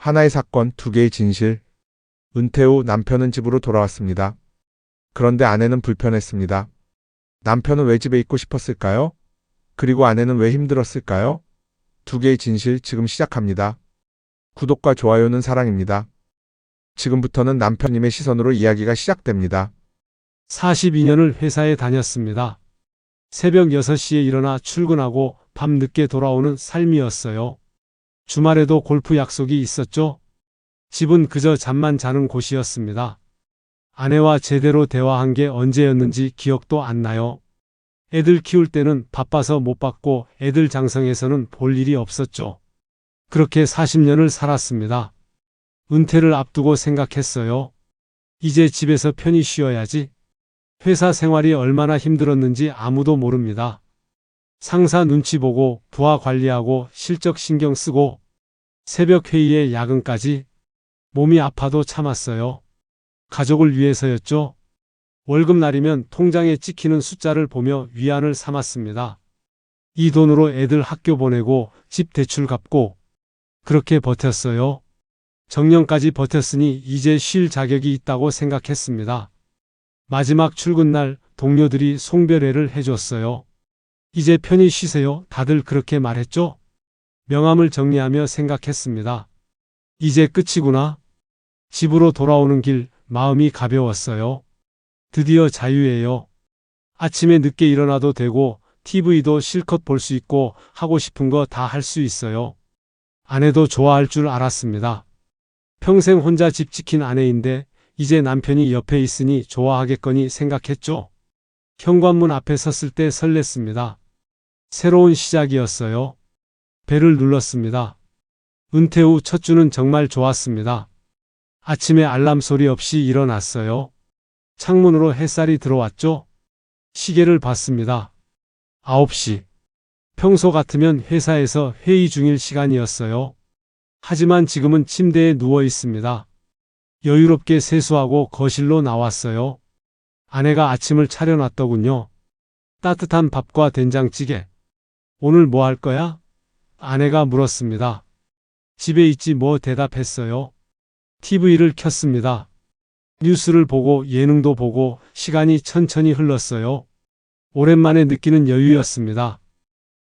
하나의 사건, 두 개의 진실. 은퇴 후 남편은 집으로 돌아왔습니다. 그런데 아내는 불편했습니다. 남편은 왜 집에 있고 싶었을까요? 그리고 아내는 왜 힘들었을까요? 두 개의 진실 지금 시작합니다. 구독과 좋아요는 사랑입니다. 지금부터는 남편님의 시선으로 이야기가 시작됩니다. 42년을 회사에 다녔습니다. 새벽 6시에 일어나 출근하고 밤 늦게 돌아오는 삶이었어요. 주말에도 골프 약속이 있었죠. 집은 그저 잠만 자는 곳이었습니다. 아내와 제대로 대화한 게 언제였는지 기억도 안 나요. 애들 키울 때는 바빠서 못 봤고 애들 장성해서는 볼 일이 없었죠. 그렇게 40년을 살았습니다. 은퇴를 앞두고 생각했어요. 이제 집에서 편히 쉬어야지. 회사 생활이 얼마나 힘들었는지 아무도 모릅니다. 상사 눈치 보고 부하 관리하고 실적 신경 쓰고 새벽 회의에 야근까지 몸이 아파도 참았어요. 가족을 위해서였죠. 월급날이면 통장에 찍히는 숫자를 보며 위안을 삼았습니다. 이 돈으로 애들 학교 보내고 집 대출 갚고 그렇게 버텼어요. 정년까지 버텼으니 이제 쉴 자격이 있다고 생각했습니다. 마지막 출근날 동료들이 송별회를 해줬어요. 이제 편히 쉬세요. 다들 그렇게 말했죠? 명함을 정리하며 생각했습니다. 이제 끝이구나. 집으로 돌아오는 길 마음이 가벼웠어요. 드디어 자유예요. 아침에 늦게 일어나도 되고 TV도 실컷 볼 수 있고 하고 싶은 거 다 할 수 있어요. 아내도 좋아할 줄 알았습니다. 평생 혼자 집 지킨 아내인데 이제 남편이 옆에 있으니 좋아하겠거니 생각했죠. 현관문 앞에 섰을 때 설렜습니다. 새로운 시작이었어요. 벨을 눌렀습니다. 은퇴 후 첫 주는 정말 좋았습니다. 아침에 알람 소리 없이 일어났어요. 창문으로 햇살이 들어왔죠. 시계를 봤습니다. 9시. 평소 같으면 회사에서 회의 중일 시간이었어요. 하지만 지금은 침대에 누워 있습니다. 여유롭게 세수하고 거실로 나왔어요. 아내가 아침을 차려놨더군요. 따뜻한 밥과 된장찌개. 오늘 뭐 할 거야? 아내가 물었습니다. 집에 있지 뭐 대답했어요. TV를 켰습니다. 뉴스를 보고 예능도 보고 시간이 천천히 흘렀어요. 오랜만에 느끼는 여유였습니다.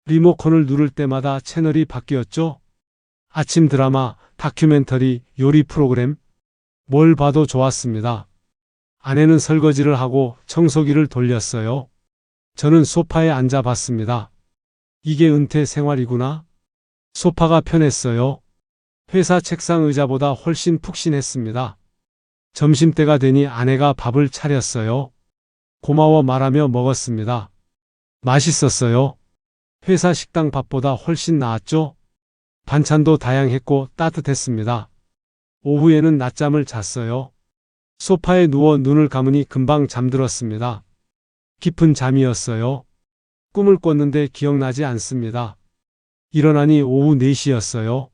리모컨을 누를 때마다 채널이 바뀌었죠. 아침 드라마, 다큐멘터리, 요리 프로그램. 뭘 봐도 좋았습니다. 아내는 설거지를 하고 청소기를 돌렸어요. 저는 소파에 앉아 봤습니다. 이게 은퇴 생활이구나. 소파가 편했어요. 회사 책상 의자보다 훨씬 푹신했습니다. 점심때가 되니 아내가 밥을 차렸어요. 고마워 말하며 먹었습니다. 맛있었어요. 회사 식당 밥보다 훨씬 나았죠? 반찬도 다양했고 따뜻했습니다. 오후에는 낮잠을 잤어요. 소파에 누워 눈을 감으니 금방 잠들었습니다. 깊은 잠이었어요. 꿈을 꿨는데 기억나지 않습니다. 일어나니 오후 4시였어요.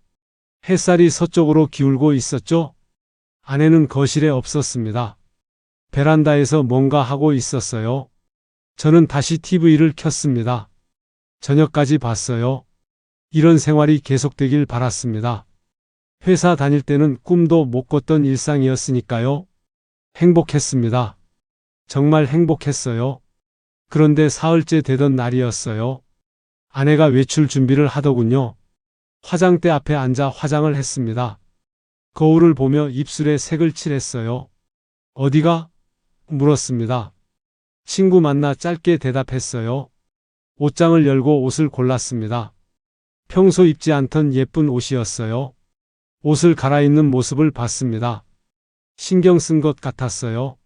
햇살이 서쪽으로 기울고 있었죠? 아내는 거실에 없었습니다. 베란다에서 뭔가 하고 있었어요. 저는 다시 TV를 켰습니다. 저녁까지 봤어요. 이런 생활이 계속되길 바랐습니다. 회사 다닐 때는 꿈도 못 꿨던 일상이었으니까요. 행복했습니다. 정말 행복했어요. 그런데 사흘째 되던 날이었어요. 아내가 외출 준비를 하더군요. 화장대 앞에 앉아 화장을 했습니다. 거울을 보며 입술에 색을 칠했어요. 어디가? 물었습니다. 친구 만나 짧게 대답했어요. 옷장을 열고 옷을 골랐습니다. 평소 입지 않던 예쁜 옷이었어요. 옷을 갈아입는 모습을 봤습니다. 신경 쓴 것 같았어요.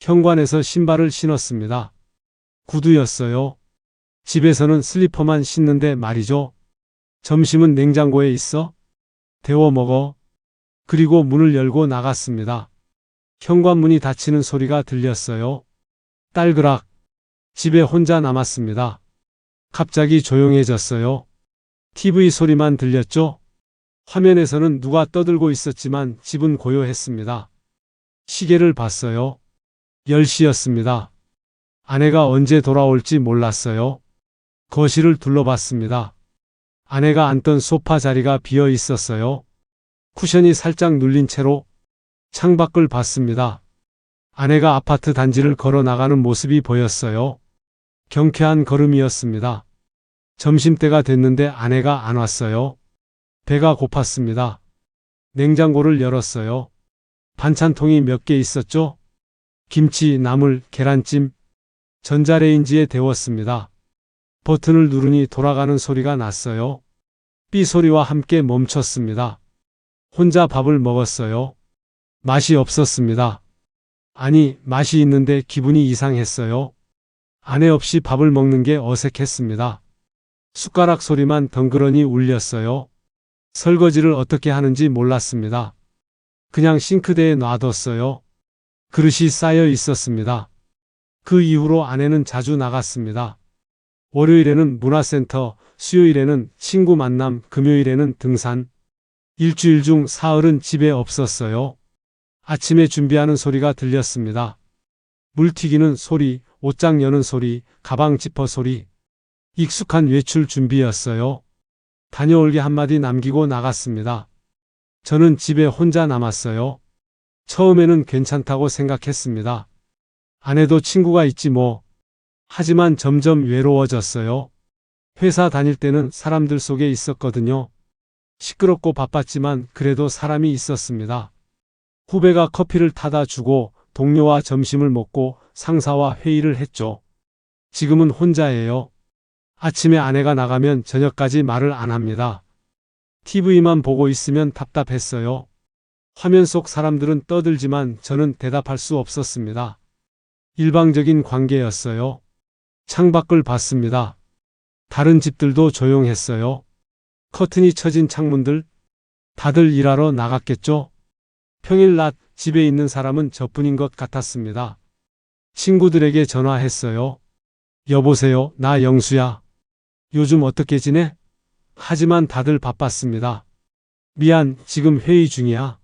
현관에서 신발을 신었습니다. 구두였어요. 집에서는 슬리퍼만 신는데 말이죠. 점심은 냉장고에 있어? 데워 먹어. 그리고 문을 열고 나갔습니다. 현관문이 닫히는 소리가 들렸어요. 딸그락. 집에 혼자 남았습니다. 갑자기 조용해졌어요. TV 소리만 들렸죠? 화면에서는 누가 떠들고 있었지만 집은 고요했습니다. 시계를 봤어요. 10시였습니다. 아내가 언제 돌아올지 몰랐어요. 거실을 둘러봤습니다. 아내가 앉던 소파 자리가 비어 있었어요. 쿠션이 살짝 눌린 채로 창밖을 봤습니다. 아내가 아파트 단지를 걸어 나가는 모습이 보였어요. 경쾌한 걸음이었습니다. 점심때가 됐는데 아내가 안 왔어요. 배가 고팠습니다. 냉장고를 열었어요. 반찬통이 몇 개 있었죠? 김치, 나물, 계란찜. 전자레인지에 데웠습니다. 버튼을 누르니 돌아가는 소리가 났어요. 삐 소리와 함께 멈췄습니다. 혼자 밥을 먹었어요. 맛이 없었습니다. 아니, 맛이 있는데 기분이 이상했어요. 아내 없이 밥을 먹는 게 어색했습니다. 숟가락 소리만 덩그러니 울렸어요. 설거지를 어떻게 하는지 몰랐습니다. 그냥 싱크대에 놔뒀어요. 그릇이 쌓여 있었습니다. 그 이후로 아내는 자주 나갔습니다. 월요일에는 문화센터, 수요일에는 친구 만남, 금요일에는 등산. 일주일 중 사흘은 집에 없었어요. 아침에 준비하는 소리가 들렸습니다. 물 튀기는 소리, 옷장 여는 소리, 가방 지퍼 소리. 익숙한 외출 준비였어요. 다녀올게 한마디 남기고 나갔습니다. 저는 집에 혼자 남았어요. 처음에는 괜찮다고 생각했습니다. 아내도 친구가 있지 뭐. 하지만 점점 외로워졌어요. 회사 다닐 때는 사람들 속에 있었거든요. 시끄럽고 바빴지만 그래도 사람이 있었습니다. 후배가 커피를 타다 주고 동료와 점심을 먹고 상사와 회의를 했죠. 지금은 혼자예요. 아침에 아내가 나가면 저녁까지 말을 안 합니다. TV만 보고 있으면 답답했어요. 화면 속 사람들은 떠들지만 저는 대답할 수 없었습니다. 일방적인 관계였어요. 창밖을 봤습니다. 다른 집들도 조용했어요. 커튼이 쳐진 창문들, 다들 일하러 나갔겠죠? 평일 낮 집에 있는 사람은 저뿐인 것 같았습니다. 친구들에게 전화했어요. 여보세요, 나 영수야. 요즘 어떻게 지내? 하지만 다들 바빴습니다. 미안, 지금 회의 중이야.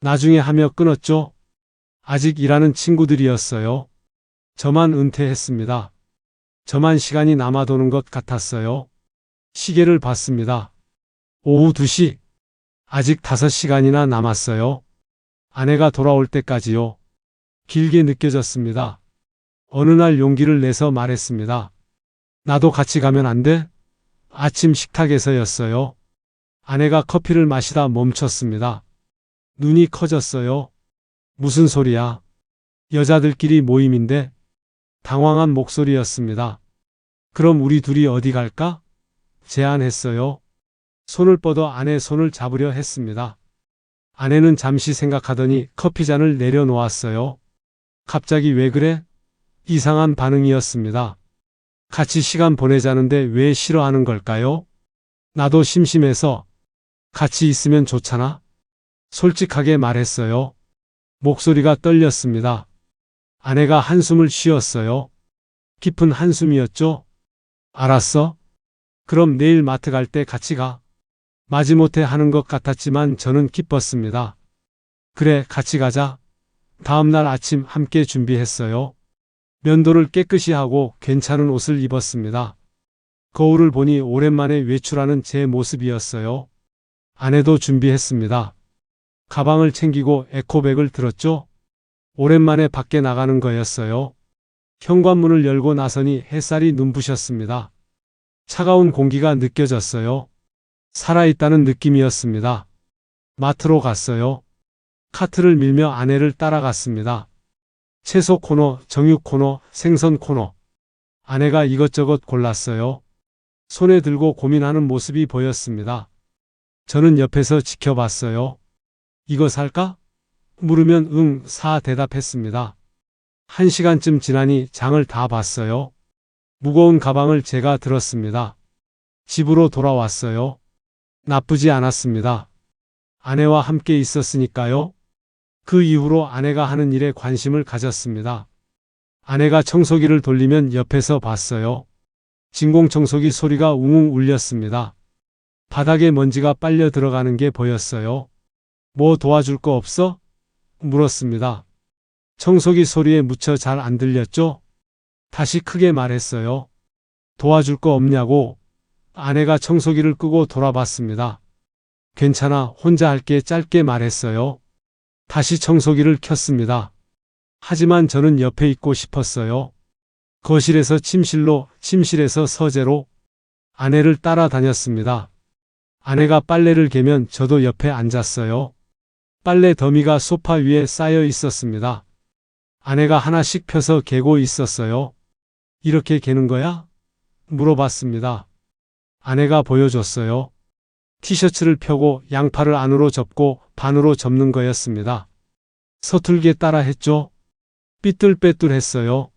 나중에 하며 끊었죠? 아직 일하는 친구들이었어요. 저만 은퇴했습니다. 저만 시간이 남아도는 것 같았어요. 시계를 봤습니다. 오후 2시. 아직 5시간이나 남았어요. 아내가 돌아올 때까지요. 길게 느껴졌습니다. 어느 날 용기를 내서 말했습니다. 나도 같이 가면 안 돼? 아침 식탁에서였어요. 아내가 커피를 마시다 멈췄습니다. 눈이 커졌어요. 무슨 소리야? 여자들끼리 모임인데? 당황한 목소리였습니다. 그럼 우리 둘이 어디 갈까? 제안했어요. 손을 뻗어 아내 손을 잡으려 했습니다. 아내는 잠시 생각하더니 커피잔을 내려놓았어요. 갑자기 왜 그래? 이상한 반응이었습니다. 같이 시간 보내자는데 왜 싫어하는 걸까요? 나도 심심해서. 같이 있으면 좋잖아. 솔직하게 말했어요. 목소리가 떨렸습니다. 아내가 한숨을 쉬었어요. 깊은 한숨이었죠? 알았어. 그럼 내일 마트 갈 때 같이 가. 마지못해 하는 것 같았지만 저는 기뻤습니다. 그래, 같이 가자. 다음 날 아침 함께 준비했어요. 면도를 깨끗이 하고 괜찮은 옷을 입었습니다. 거울을 보니 오랜만에 외출하는 제 모습이었어요. 아내도 준비했습니다. 가방을 챙기고 에코백을 들었죠? 오랜만에 밖에 나가는 거였어요. 현관문을 열고 나서니 햇살이 눈부셨습니다. 차가운 공기가 느껴졌어요. 살아있다는 느낌이었습니다. 마트로 갔어요. 카트를 밀며 아내를 따라갔습니다. 채소 코너, 정육 코너, 생선 코너. 아내가 이것저것 골랐어요. 손에 들고 고민하는 모습이 보였습니다. 저는 옆에서 지켜봤어요. 이거 살까? 물으면 응, 사 대답했습니다. 1시간쯤 지나니 장을 다 봤어요. 무거운 가방을 제가 들었습니다. 집으로 돌아왔어요. 나쁘지 않았습니다. 아내와 함께 있었으니까요. 그 이후로 아내가 하는 일에 관심을 가졌습니다. 아내가 청소기를 돌리면 옆에서 봤어요. 진공청소기 소리가 웅웅 울렸습니다. 바닥에 먼지가 빨려 들어가는 게 보였어요. 뭐 도와줄 거 없어? 물었습니다. 청소기 소리에 묻혀 잘 안 들렸죠? 다시 크게 말했어요. 도와줄 거 없냐고. 아내가 청소기를 끄고 돌아봤습니다. 괜찮아, 혼자 할게 짧게 말했어요. 다시 청소기를 켰습니다. 하지만 저는 옆에 있고 싶었어요. 거실에서 침실로, 침실에서 서재로 아내를 따라다녔습니다. 아내가 빨래를 개면 저도 옆에 앉았어요. 빨래 더미가 소파 위에 쌓여 있었습니다. 아내가 하나씩 펴서 개고 있었어요. 이렇게 개는 거야? 물어봤습니다. 아내가 보여줬어요. 티셔츠를 펴고 양팔을 안으로 접고 반으로 접는 거였습니다. 서툴게 따라했죠. 삐뚤빼뚤했어요.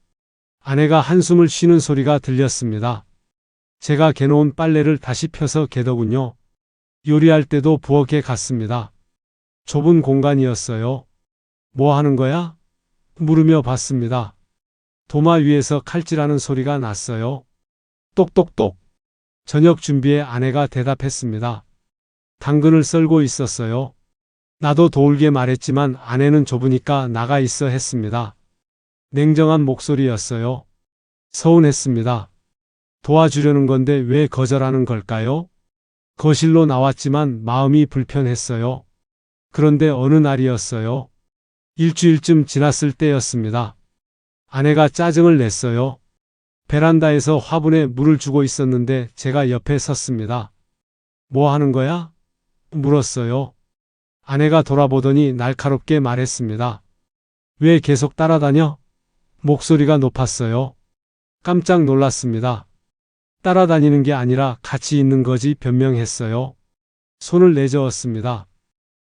아내가 한숨을 쉬는 소리가 들렸습니다. 제가 개놓은 빨래를 다시 펴서 개더군요. 요리할 때도 부엌에 갔습니다. 좁은 공간이었어요. 뭐 하는 거야? 물으며 봤습니다. 도마 위에서 칼질하는 소리가 났어요. 똑똑똑. 저녁 준비에 아내가 대답했습니다. 당근을 썰고 있었어요. 나도 도울게 말했지만 아내는 좁으니까 나가 있어 했습니다. 냉정한 목소리였어요. 서운했습니다. 도와주려는 건데 왜 거절하는 걸까요? 거실로 나왔지만 마음이 불편했어요. 그런데 어느 날이었어요. 일주일쯤 지났을 때였습니다. 아내가 짜증을 냈어요. 베란다에서 화분에 물을 주고 있었는데 제가 옆에 섰습니다. 뭐 하는 거야? 물었어요. 아내가 돌아보더니 날카롭게 말했습니다. 왜 계속 따라다녀? 목소리가 높았어요. 깜짝 놀랐습니다. 따라다니는 게 아니라 같이 있는 거지 변명했어요. 손을 내저었습니다.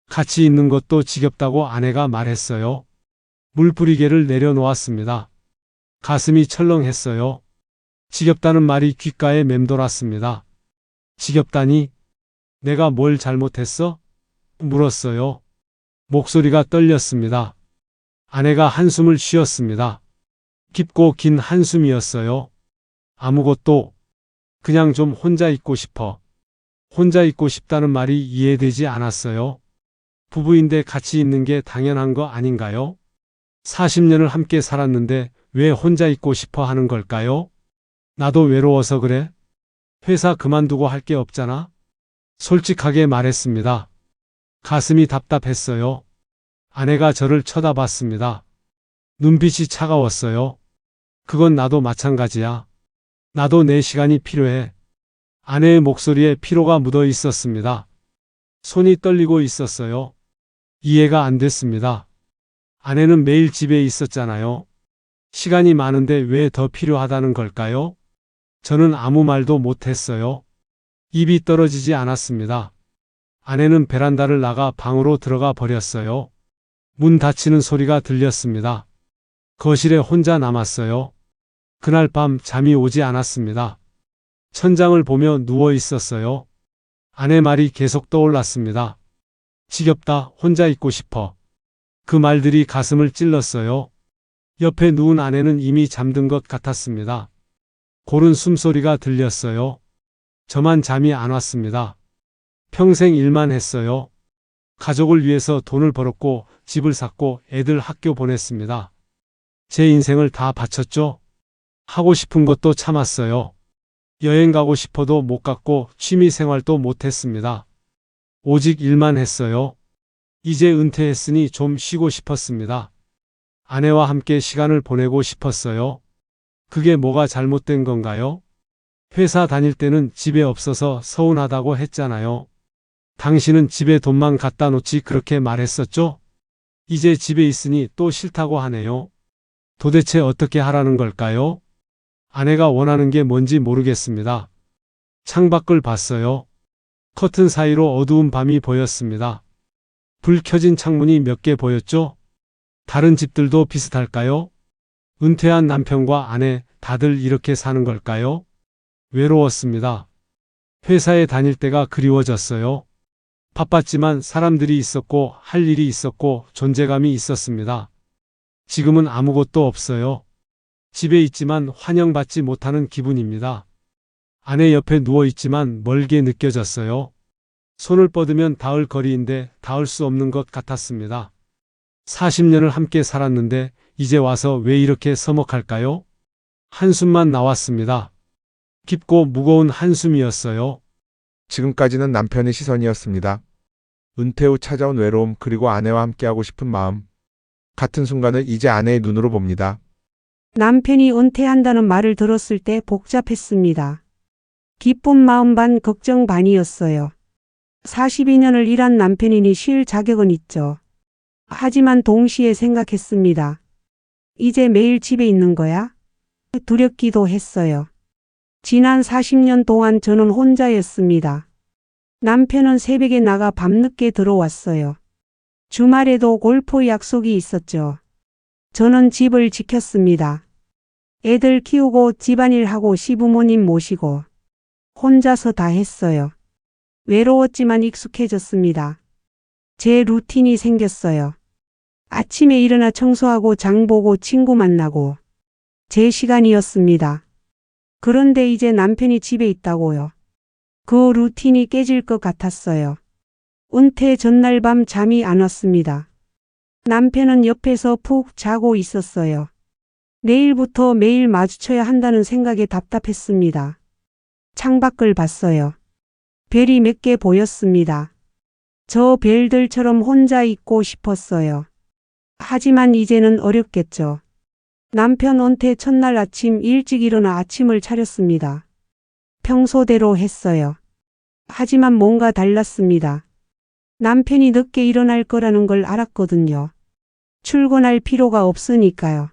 같이 있는 것도 지겹다고 아내가 말했어요. 물뿌리개를 내려놓았습니다. 가슴이 철렁했어요. 지겹다는 말이 귓가에 맴돌았습니다. 지겹다니? 내가 뭘 잘못했어? 물었어요. 목소리가 떨렸습니다. 아내가 한숨을 쉬었습니다. 깊고 긴 한숨이었어요. 아무것도, 그냥 좀 혼자 있고 싶어. 혼자 있고 싶다는 말이 이해되지 않았어요. 부부인데 같이 있는 게 당연한 거 아닌가요? 40년을 함께 살았는데 왜 혼자 있고 싶어 하는 걸까요? 나도 외로워서 그래? 회사 그만두고 할 게 없잖아? 솔직하게 말했습니다. 가슴이 답답했어요. 아내가 저를 쳐다봤습니다. 눈빛이 차가웠어요. 그건 나도 마찬가지야. 나도 내 시간이 필요해. 아내의 목소리에 피로가 묻어 있었습니다. 손이 떨리고 있었어요. 이해가 안 됐습니다. 아내는 매일 집에 있었잖아요. 시간이 많은데 왜 더 필요하다는 걸까요? 저는 아무 말도 못했어요. 입이 떨어지지 않았습니다. 아내는 베란다를 나가 방으로 들어가 버렸어요. 문 닫히는 소리가 들렸습니다. 거실에 혼자 남았어요. 그날 밤 잠이 오지 않았습니다. 천장을 보며 누워 있었어요. 아내 말이 계속 떠올랐습니다. 지겹다, 혼자 있고 싶어. 그 말들이 가슴을 찔렀어요. 옆에 누운 아내는 이미 잠든 것 같았습니다. 고른 숨소리가 들렸어요. 저만 잠이 안 왔습니다. 평생 일만 했어요. 가족을 위해서 돈을 벌었고 집을 샀고 애들 학교 보냈습니다. 제 인생을 다 바쳤죠. 하고 싶은 것도 참았어요. 여행 가고 싶어도 못 갔고 취미 생활도 못 했습니다. 오직 일만 했어요. 이제 은퇴했으니 좀 쉬고 싶었습니다. 아내와 함께 시간을 보내고 싶었어요. 그게 뭐가 잘못된 건가요? 회사 다닐 때는 집에 없어서 서운하다고 했잖아요. 당신은 집에 돈만 갖다 놓지 그렇게 말했었죠? 이제 집에 있으니 또 싫다고 하네요. 도대체 어떻게 하라는 걸까요? 아내가 원하는 게 뭔지 모르겠습니다. 창밖을 봤어요. 커튼 사이로 어두운 밤이 보였습니다. 불 켜진 창문이 몇 개 보였죠? 다른 집들도 비슷할까요? 은퇴한 남편과 아내 다들 이렇게 사는 걸까요? 외로웠습니다. 회사에 다닐 때가 그리워졌어요. 바빴지만 사람들이 있었고 할 일이 있었고 존재감이 있었습니다. 지금은 아무것도 없어요. 집에 있지만 환영받지 못하는 기분입니다. 아내 옆에 누워 있지만 멀게 느껴졌어요. 손을 뻗으면 닿을 거리인데 닿을 수 없는 것 같았습니다. 40년을 함께 살았는데 이제 와서 왜 이렇게 서먹할까요? 한숨만 나왔습니다. 깊고 무거운 한숨이었어요. 지금까지는 남편의 시선이었습니다. 은퇴 후 찾아온 외로움 그리고 아내와 함께하고 싶은 마음. 같은 순간을 이제 아내의 눈으로 봅니다. 남편이 은퇴한다는 말을 들었을 때 복잡했습니다. 기쁜 마음 반 걱정 반이었어요. 42년을 일한 남편이니 쉴 자격은 있죠. 하지만 동시에 생각했습니다. 이제 매일 집에 있는 거야? 두렵기도 했어요. 지난 40년 동안 저는 혼자였습니다. 남편은 새벽에 나가 밤늦게 들어왔어요. 주말에도 골프 약속이 있었죠. 저는 집을 지켰습니다. 애들 키우고 집안일하고 시부모님 모시고 혼자서 다 했어요. 외로웠지만 익숙해졌습니다. 제 루틴이 생겼어요. 아침에 일어나 청소하고 장 보고 친구 만나고 제 시간이었습니다. 그런데 이제 남편이 집에 있다고요. 그 루틴이 깨질 것 같았어요. 은퇴 전날 밤 잠이 안 왔습니다. 남편은 옆에서 푹 자고 있었어요. 내일부터 매일 마주쳐야 한다는 생각에 답답했습니다. 창밖을 봤어요. 별이 몇 개 보였습니다. 저 별들처럼 혼자 있고 싶었어요. 하지만 이제는 어렵겠죠. 남편 은퇴 첫날 아침 일찍 일어나 아침을 차렸습니다. 평소대로 했어요. 하지만 뭔가 달랐습니다. 남편이 늦게 일어날 거라는 걸 알았거든요. 출근할 필요가 없으니까요.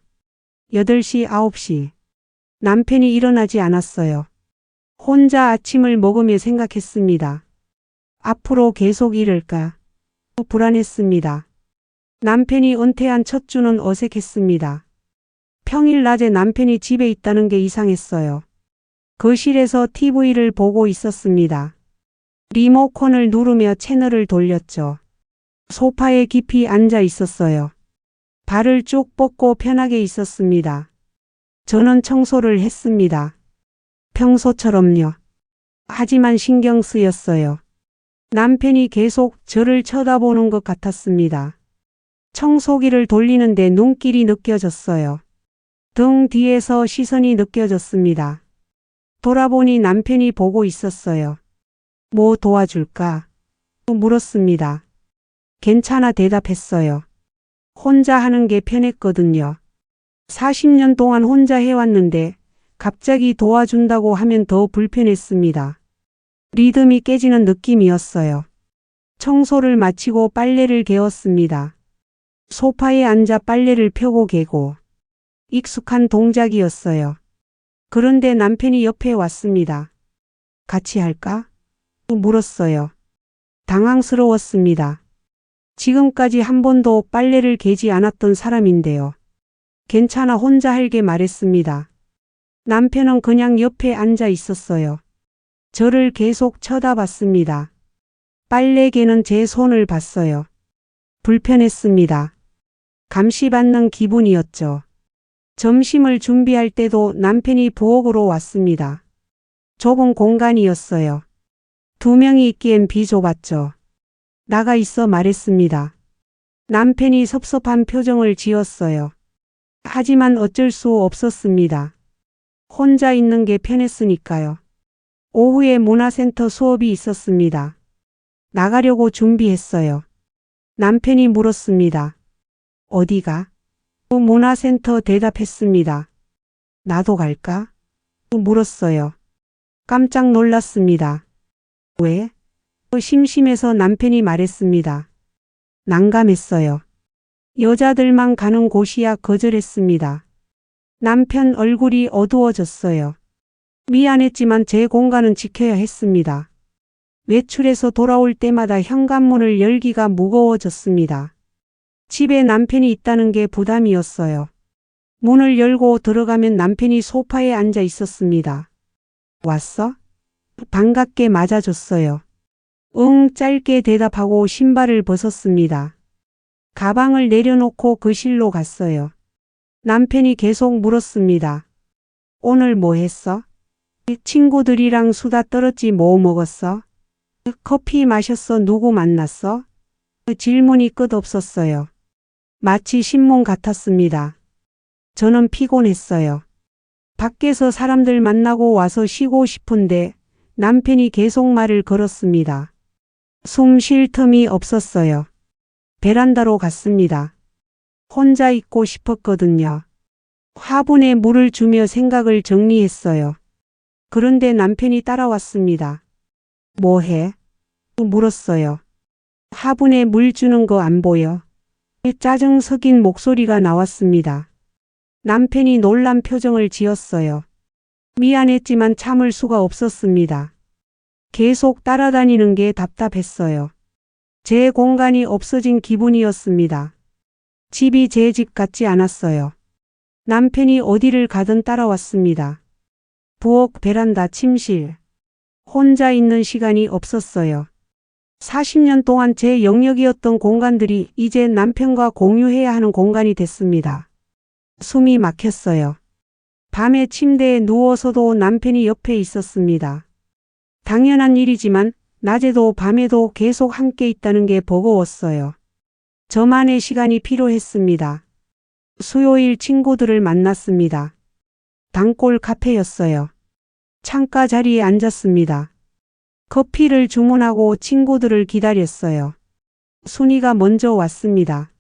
8시, 9시. 남편이 일어나지 않았어요. 혼자 아침을 먹으며 생각했습니다. 앞으로 계속 이럴까? 불안했습니다. 남편이 은퇴한 첫 주는 어색했습니다. 평일 낮에 남편이 집에 있다는 게 이상했어요. 거실에서 TV를 보고 있었습니다. 리모컨을 누르며 채널을 돌렸죠. 소파에 깊이 앉아 있었어요. 발을 쭉 뻗고 편하게 있었습니다. 저는 청소를 했습니다. 평소처럼요. 하지만 신경 쓰였어요. 남편이 계속 저를 쳐다보는 것 같았습니다. 청소기를 돌리는데 눈길이 느껴졌어요. 등 뒤에서 시선이 느껴졌습니다. 돌아보니 남편이 보고 있었어요. 뭐 도와줄까? 물었습니다. 괜찮아 대답했어요. 혼자 하는 게 편했거든요. 40년 동안 혼자 해왔는데 갑자기 도와준다고 하면 더 불편했습니다. 리듬이 깨지는 느낌이었어요. 청소를 마치고 빨래를 개었습니다. 소파에 앉아 빨래를 펴고 개고 익숙한 동작이었어요. 그런데 남편이 옆에 왔습니다. 같이 할까? 물었어요. 당황스러웠습니다. 지금까지 한 번도 빨래를 개지 않았던 사람인데요. 괜찮아 혼자 할게 말했습니다. 남편은 그냥 옆에 앉아 있었어요. 저를 계속 쳐다봤습니다. 빨래 개는 제 손을 봤어요. 불편했습니다. 감시받는 기분이었죠. 점심을 준비할 때도 남편이 부엌으로 왔습니다. 좁은 공간이었어요. 2명이 있기엔 비좁았죠. 나가 있어 말했습니다. 남편이 섭섭한 표정을 지었어요. 하지만 어쩔 수 없었습니다. 혼자 있는 게 편했으니까요. 오후에 문화센터 수업이 있었습니다. 나가려고 준비했어요. 남편이 물었습니다. 어디가? 문화센터 대답했습니다. 나도 갈까? 물었어요. 깜짝 놀랐습니다. 왜? 심심해서 남편이 말했습니다. 난감했어요. 여자들만 가는 곳이야 거절했습니다. 남편 얼굴이 어두워졌어요. 미안했지만 제 공간은 지켜야 했습니다. 외출해서 돌아올 때마다 현관문을 열기가 무거워졌습니다. 집에 남편이 있다는 게 부담이었어요. 문을 열고 들어가면 남편이 소파에 앉아 있었습니다. 왔어? 반갑게 맞아줬어요. 응, 짧게 대답하고 신발을 벗었습니다. 가방을 내려놓고 거실로 갔어요. 남편이 계속 물었습니다. 오늘 뭐 했어? 친구들이랑 수다 떨었지 뭐 먹었어? 커피 마셨어? 누구 만났어? 질문이 끝없었어요. 마치 신문 같았습니다. 저는 피곤했어요. 밖에서 사람들 만나고 와서 쉬고 싶은데 남편이 계속 말을 걸었습니다. 숨 쉴 틈이 없었어요. 베란다로 갔습니다. 혼자 있고 싶었거든요. 화분에 물을 주며 생각을 정리했어요. 그런데 남편이 따라왔습니다. 뭐해? 물었어요. 화분에 물 주는 거 안 보여? 짜증 섞인 목소리가 나왔습니다. 남편이 놀란 표정을 지었어요. 미안했지만 참을 수가 없었습니다. 계속 따라다니는 게 답답했어요. 제 공간이 없어진 기분이었습니다. 집이 제 집 같지 않았어요. 남편이 어디를 가든 따라왔습니다. 부엌, 베란다, 침실. 혼자 있는 시간이 없었어요. 40년 동안 제 영역이었던 공간들이 이제 남편과 공유해야 하는 공간이 됐습니다. 숨이 막혔어요. 밤에 침대에 누워서도 남편이 옆에 있었습니다. 당연한 일이지만 낮에도 밤에도 계속 함께 있다는 게 버거웠어요. 저만의 시간이 필요했습니다. 수요일 친구들을 만났습니다. 단골 카페였어요. 창가 자리에 앉았습니다. 커피를 주문하고 친구들을 기다렸어요. 순이가 먼저 왔습니다.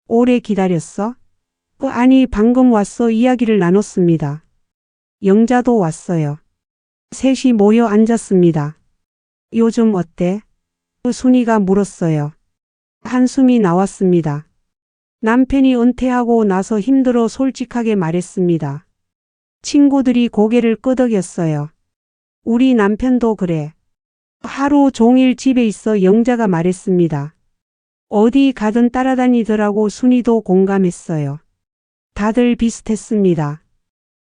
오래 기다렸어? 아니, 방금 왔어. 이야기를 나눴습니다. 영자도 왔어요. 셋이 모여 앉았습니다. 요즘 어때? 순이가 물었어요. 한숨이 나왔습니다. 남편이 은퇴하고 나서 힘들어 솔직하게 말했습니다. 친구들이 고개를 끄덕였어요. 우리 남편도 그래. 하루 종일 집에 있어. 영자가 말했습니다. 어디 가든 따라다니더라고. 순이도 공감했어요. 다들 비슷했습니다.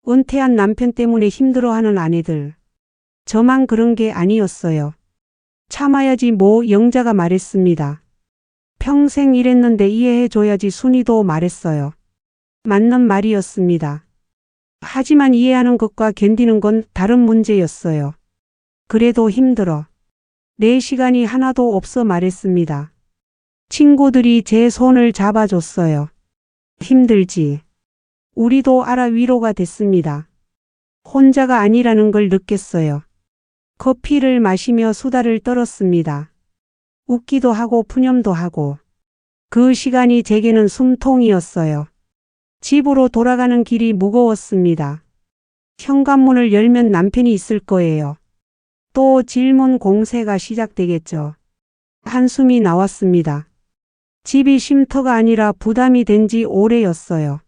은퇴한 남편 때문에 힘들어하는 아내들. 저만 그런 게 아니었어요. 참아야지 뭐. 영자가 말했습니다. 평생 일했는데 이해해줘야지. 순이도 말했어요. 맞는 말이었습니다. 하지만 이해하는 것과 견디는 건 다른 문제였어요. 그래도 힘들어. 내 시간이 하나도 없어. 말했습니다. 친구들이 제 손을 잡아줬어요. 힘들지. 우리도 알아. 위로가 됐습니다. 혼자가 아니라는 걸 느꼈어요. 커피를 마시며 수다를 떨었습니다. 웃기도 하고 푸념도 하고. 그 시간이 제게는 숨통이었어요. 집으로 돌아가는 길이 무거웠습니다. 현관문을 열면 남편이 있을 거예요. 또 질문 공세가 시작되겠죠. 한숨이 나왔습니다. 집이 쉼터가 아니라 부담이 된 지 오래였어요.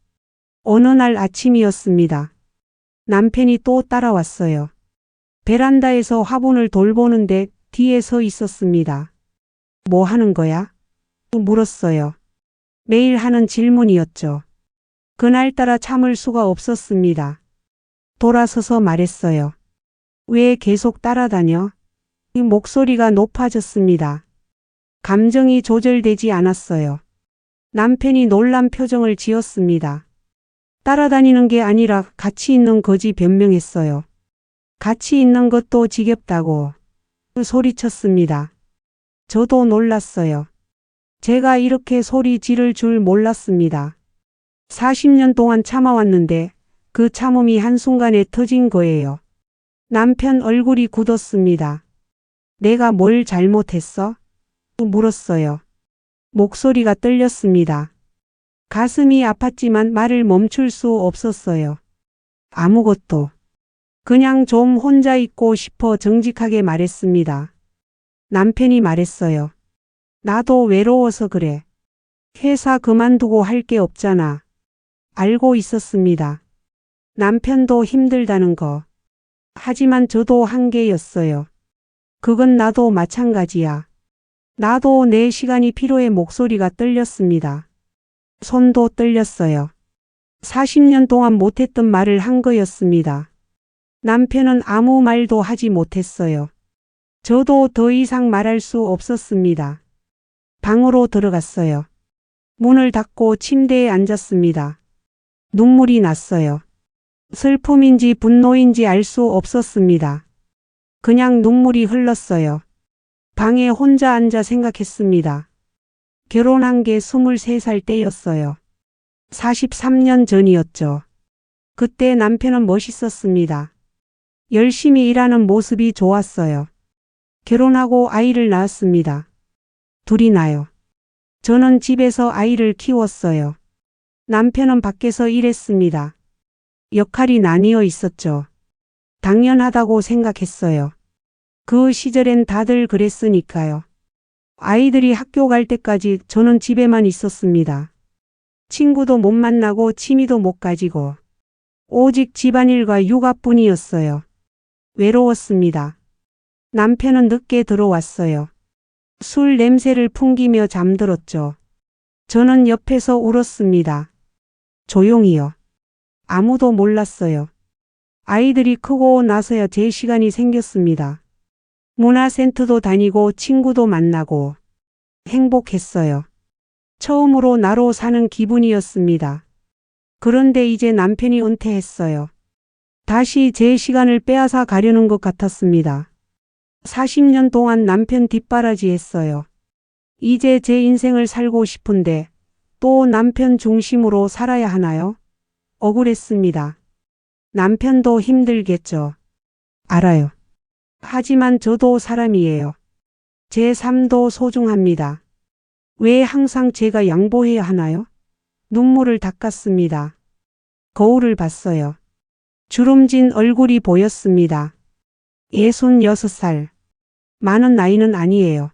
어느 날 아침이었습니다. 남편이 또 따라왔어요. 베란다에서 화분을 돌보는데 뒤에 서 있었습니다. 뭐 하는 거야? 물었어요. 매일 하는 질문이었죠. 그날따라 참을 수가 없었습니다. 돌아서서 말했어요. 왜 계속 따라다녀? 목소리가 높아졌습니다. 감정이 조절되지 않았어요. 남편이 놀란 표정을 지었습니다. 따라다니는 게 아니라 같이 있는 거지. 변명했어요. 같이 있는 것도 지겹다고. 소리쳤습니다. 저도 놀랐어요. 제가 이렇게 소리 지를 줄 몰랐습니다. 40년 동안 참아왔는데 그 참음이 한순간에 터진 거예요. 남편 얼굴이 굳었습니다. 내가 뭘 잘못했어? 물었어요. 목소리가 떨렸습니다. 가슴이 아팠지만 말을 멈출 수 없었어요. 아무것도. 그냥 좀 혼자 있고 싶어. 정직하게 말했습니다. 남편이 말했어요. 나도 외로워서 그래. 회사 그만두고 할 게 없잖아. 알고 있었습니다. 남편도 힘들다는 거. 하지만 저도 한계였어요. 그건 나도 마찬가지야. 나도 내 시간이 필요해. 목소리가 떨렸습니다. 손도 떨렸어요. 40년 동안 못했던 말을 한 거였습니다. 남편은 아무 말도 하지 못했어요. 저도 더 이상 말할 수 없었습니다. 방으로 들어갔어요. 문을 닫고 침대에 앉았습니다. 눈물이 났어요. 슬픔인지 분노인지 알 수 없었습니다. 그냥 눈물이 흘렀어요. 방에 혼자 앉아 생각했습니다. 결혼한 게 23살 때였어요. 43년 전이었죠. 그때 남편은 멋있었습니다. 열심히 일하는 모습이 좋았어요. 결혼하고 아이를 낳았습니다. 둘이 나요. 저는 집에서 아이를 키웠어요. 남편은 밖에서 일했습니다. 역할이 나뉘어 있었죠. 당연하다고 생각했어요. 그 시절엔 다들 그랬으니까요. 아이들이 학교 갈 때까지 저는 집에만 있었습니다. 친구도 못 만나고 취미도 못 가지고 오직 집안일과 육아뿐이었어요. 외로웠습니다. 남편은 늦게 들어왔어요. 술 냄새를 풍기며 잠들었죠. 저는 옆에서 울었습니다. 조용히요. 아무도 몰랐어요. 아이들이 크고 나서야 제 시간이 생겼습니다. 문화센터도 다니고 친구도 만나고 행복했어요. 처음으로 나로 사는 기분이었습니다. 그런데 이제 남편이 은퇴했어요. 다시 제 시간을 빼앗아 가려는 것 같았습니다. 40년 동안 남편 뒷바라지 했어요. 이제 제 인생을 살고 싶은데 또 남편 중심으로 살아야 하나요? 억울했습니다. 남편도 힘들겠죠. 알아요. 하지만 저도 사람이에요. 제 삶도 소중합니다. 왜 항상 제가 양보해야 하나요? 눈물을 닦았습니다. 거울을 봤어요. 주름진 얼굴이 보였습니다. 66살. 많은 나이는 아니에요.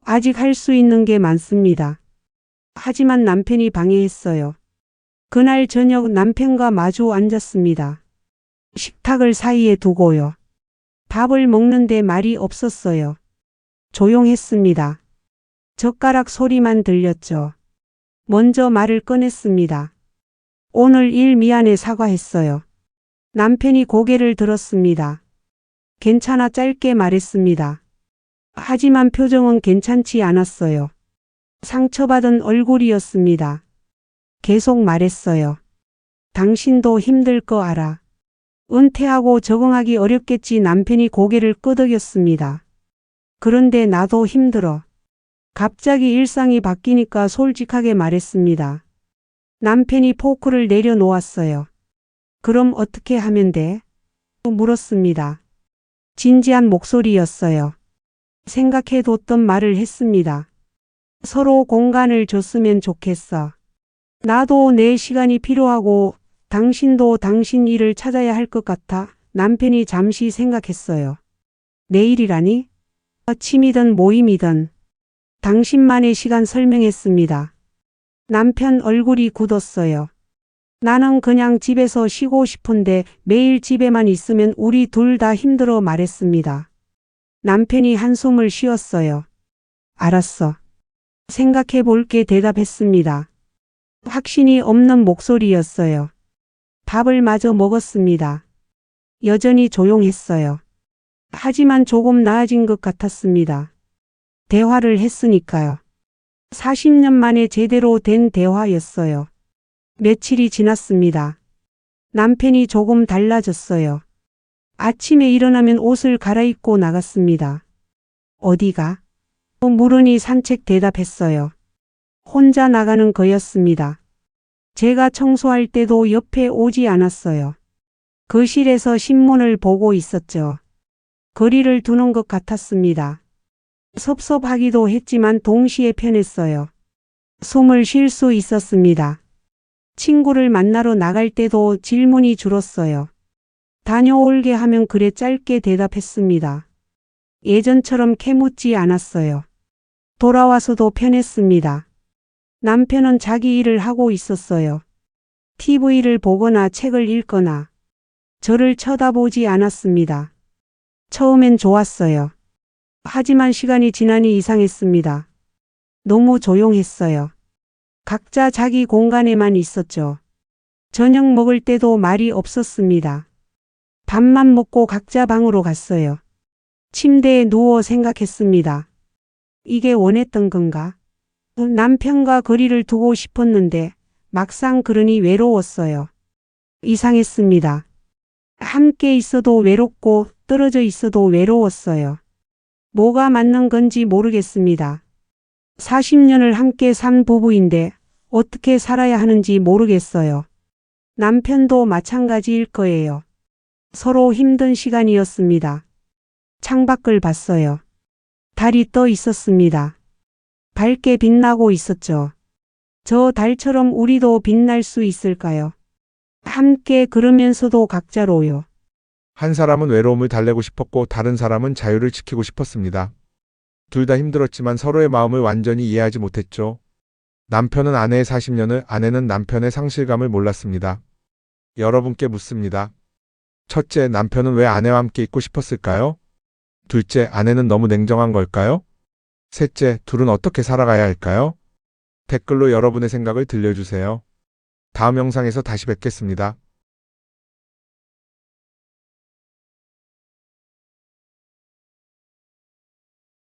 아직 할 수 있는 게 많습니다. 하지만 남편이 방해했어요. 그날 저녁 남편과 마주 앉았습니다. 식탁을 사이에 두고요. 밥을 먹는데 말이 없었어요. 조용했습니다. 젓가락 소리만 들렸죠. 먼저 말을 꺼냈습니다. 오늘 일 미안해 사과했어요. 남편이 고개를 들었습니다. 괜찮아 짧게 말했습니다. 하지만 표정은 괜찮지 않았어요. 상처받은 얼굴이었습니다. 계속 말했어요. 당신도 힘들 거 알아. 은퇴하고 적응하기 어렵겠지. 남편이 고개를 끄덕였습니다. 그런데 나도 힘들어. 갑자기 일상이 바뀌니까 솔직하게 말했습니다. 남편이 포크를 내려놓았어요. 그럼 어떻게 하면 돼? 물었습니다. 진지한 목소리였어요. 생각해뒀던 말을 했습니다. 서로 공간을 줬으면 좋겠어. 나도 내 시간이 필요하고 당신도 당신 일을 찾아야 할 것 같아. 남편이 잠시 생각했어요. 내일이라니? 취미든 모임이든 당신만의 시간 설명했습니다. 남편 얼굴이 굳었어요. 나는 그냥 집에서 쉬고 싶은데 매일 집에만 있으면 우리 둘 다 힘들어 말했습니다. 남편이 한숨을 쉬었어요. 알았어. 생각해 볼게 대답했습니다. 확신이 없는 목소리였어요. 밥을 마저 먹었습니다. 여전히 조용했어요. 하지만 조금 나아진 것 같았습니다. 대화를 했으니까요. 40년 만에 제대로 된 대화였어요. 며칠이 지났습니다. 남편이 조금 달라졌어요. 아침에 일어나면 옷을 갈아입고 나갔습니다. 어디가? 물으니 산책 대답했어요. 혼자 나가는 거였습니다. 제가 청소할 때도 옆에 오지 않았어요. 거실에서 신문을 보고 있었죠. 거리를 두는 것 같았습니다. 섭섭하기도 했지만 동시에 편했어요. 숨을 쉴 수 있었습니다. 친구를 만나러 나갈 때도 질문이 줄었어요. 다녀올게 하면 그래 짧게 대답했습니다. 예전처럼 캐묻지 않았어요. 돌아와서도 편했습니다. 남편은 자기 일을 하고 있었어요. TV를 보거나 책을 읽거나 저를 쳐다보지 않았습니다. 처음엔 좋았어요. 하지만 시간이 지나니 이상했습니다. 너무 조용했어요. 각자 자기 공간에만 있었죠. 저녁 먹을 때도 말이 없었습니다. 밥만 먹고 각자 방으로 갔어요. 침대에 누워 생각했습니다. 이게 원했던 건가? 남편과 거리를 두고 싶었는데 막상 그러니 외로웠어요. 이상했습니다. 함께 있어도 외롭고 떨어져 있어도 외로웠어요. 뭐가 맞는 건지 모르겠습니다. 40년을 함께 산 부부인데 어떻게 살아야 하는지 모르겠어요. 남편도 마찬가지일 거예요. 서로 힘든 시간이었습니다. 창밖을 봤어요. 달이 떠 있었습니다. 밝게 빛나고 있었죠. 저 달처럼 우리도 빛날 수 있을까요? 함께 그러면서도 각자로요. 한 사람은 외로움을 달래고 싶었고 다른 사람은 자유를 지키고 싶었습니다. 둘 다 힘들었지만 서로의 마음을 완전히 이해하지 못했죠. 남편은 아내의 40년을, 아내는 남편의 상실감을 몰랐습니다. 여러분께 묻습니다. 첫째, 남편은 왜 아내와 함께 있고 싶었을까요? 둘째, 아내는 너무 냉정한 걸까요? 셋째, 둘은 어떻게 살아가야 할까요? 댓글로 여러분의 생각을 들려주세요. 다음 영상에서 다시 뵙겠습니다.